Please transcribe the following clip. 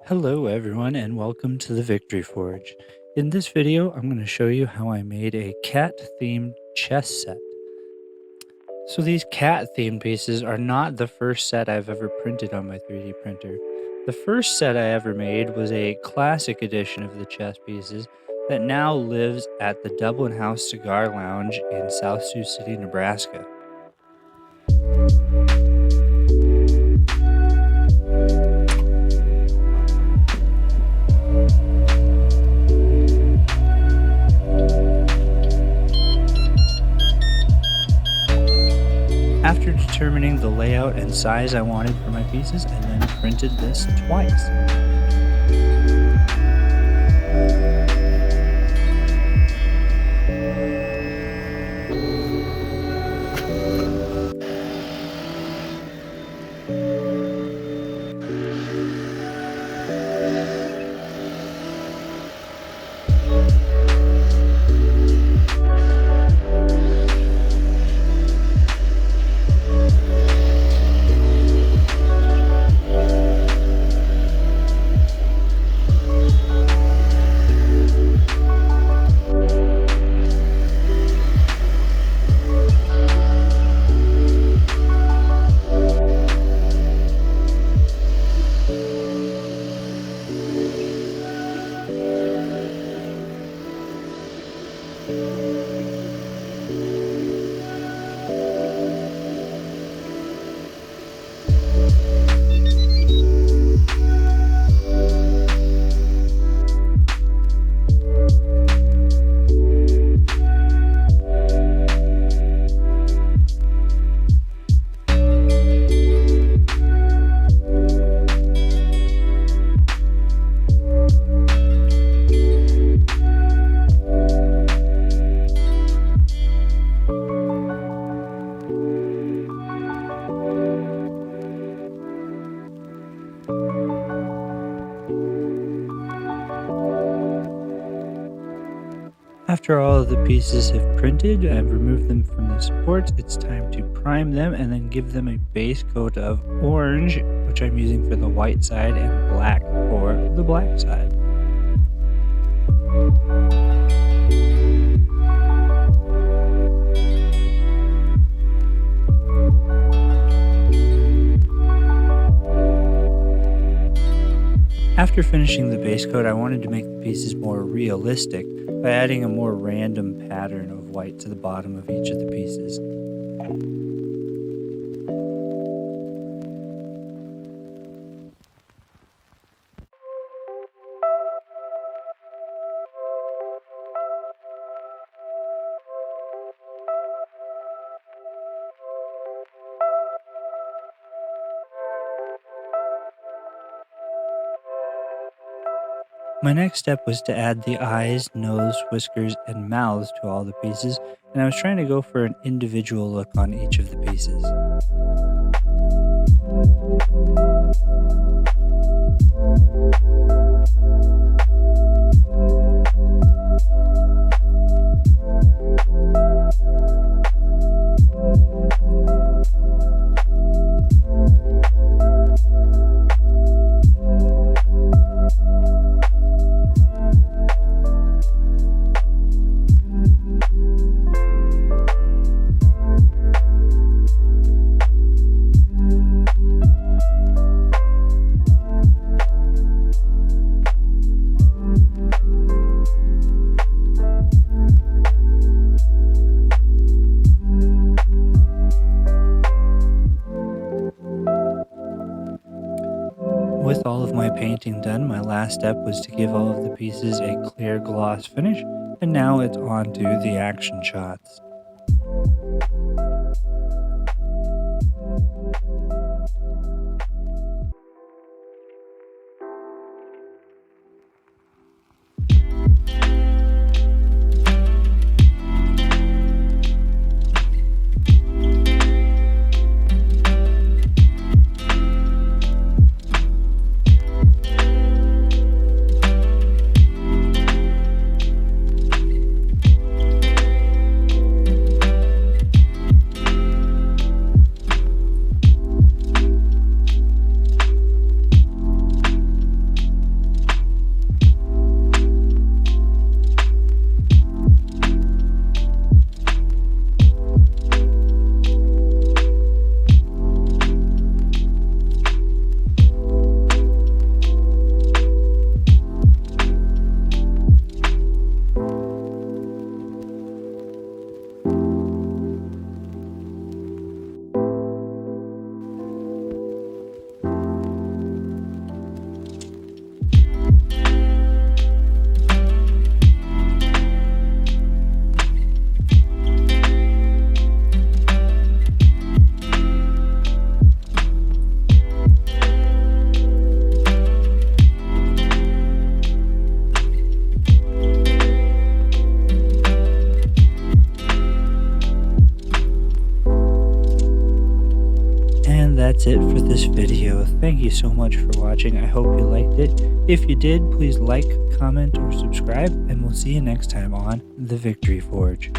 Hello everyone and welcome to the Victory Forge. In this video, I'm going to show you how I made a cat-themed chess set. So these cat-themed pieces are not the first set I've ever printed on my 3D printer. The first set I ever made was a classic edition of the chess pieces that now lives at the Dublin House Cigar Lounge in South Sioux City, Nebraska. After determining the layout and size I wanted for my pieces, I then printed this twice. After all of the pieces have printed, I've removed them from the supports. It's time to prime them and then give them a base coat of orange, which I'm using for the white side, and black for the black side. After finishing the base coat, I wanted to make the pieces more realistic by adding a more random pattern of white to the bottom of each of the pieces. My next step was to add the eyes, nose, whiskers, and mouths to all the pieces, and I was trying to go for an individual look on each of the pieces. With all of my painting done, my last step was to give all of the pieces a clear gloss finish, and now it's on to the action shots. that's it for this video. Thank you so much for watching. I hope you liked it. If you did, please like, comment, or subscribe, and we'll see you next time on The Victory Forge.